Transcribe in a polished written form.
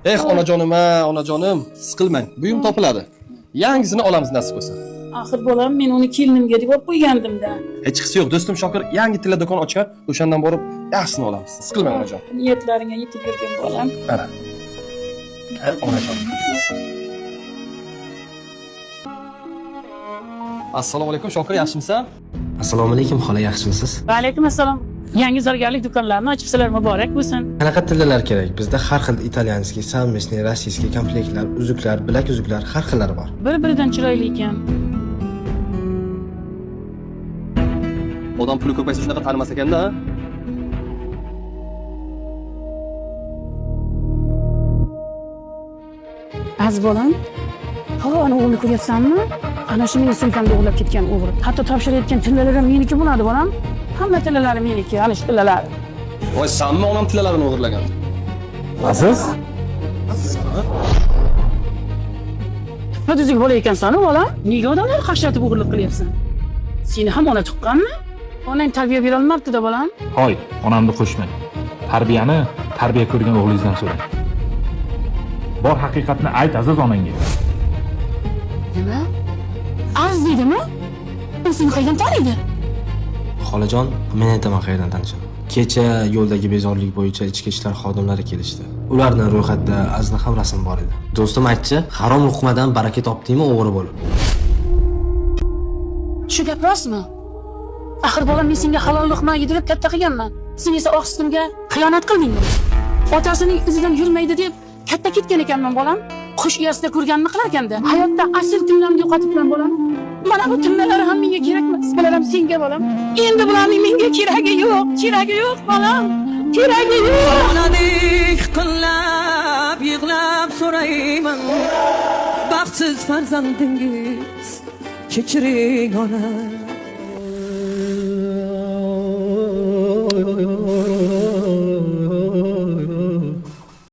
Onajonim, onajonim, siqilmang. Buyum topiladi. Yangisini olamiz nasib bo'lsa. Axir bolam, men uni kelinimga deb olib qo'ygandim-da. Hechqisi yo'q, do'stim Shokir yangi tilla do'kon ochgan, o'shandan borib yaxshisini olamiz. Siqilmang onajon. Niyatlaringga yetib yurgan bolam. Mana. Onajon. Assalomu alaykum, Shokir, yaxshimisan? Assalomu alaykum, xola, yaxshimisiz? Va alaykum assalom. Yangi zargarlik do'konlarini ochibsizlar, muborak bo'lsin. Qanaqa tillalar kerak? Bizda har xil italyanskiy, sammishniy, rossiyskiy komplektlar, uzuklar, bilak uzuklar har xillari bor. Bir-biridan chiroyli ekan. Odam puli ko'paysa shunaqa tanimas ekanda, ha? Az bolam. Ana o'g'lini ko'ryapsanmi? Ana shu meni sumkamda o'g'irlab ketgan o'g'ri. Hatto topshirayotgan tillalarim meniki bo'ladi bolam. Hamma tillalari meniki, ana shu tillalari. Voy, sanmi onam tillalarini o'g'irlagan? Siz? Nodizlik bola ekansan-ku bolam. Nega odamlar qashlatib o'g'irlik qilyapsan? Seni ham ona tuqqanmi? Onang tarbiya bera olmabdi-da bolam. Hoy, onamni qo'shmang. Tarbiyani tarbiya ko'rgan o'g'lingizdan so'rang. Bor haqiqatni ayt aziz onangga. Nima? Arz deydimi? Seni qayerdan taniydi? Xolajon, men aytaman qayerdan tanishaman. Kecha yo'ldagi bezorlik bo'yicha ichki ishlar xodimlari kelishdi. Ularning ro'yxatida Azna ham rasm bor edi. Do'stim aytchi, harom luqmadan baraka topdingmi o'g'ri bo'lib. Shu gap rostmi? Axir bolam, men senga halol luqma yedirib katta qilganman. Sen esa oqsitimga xiyonat qildingmi? Otasining izidan yurmaydi deb katta ketgan ekanman bolam. Qush uyasida ko'rganini qilar ekanda. Hayotda asl tillamni yo'qotibman bolam. Mana bu tillalar ham menga kerak emas. Bilaram senga bolam. Endi bularning menga keragi yo'q. Keragi yo'q bolam. Keragi yo'q. Onadik qillab, yig'lab so'rayman. Baxtsiz farzandingiz kechiring ona.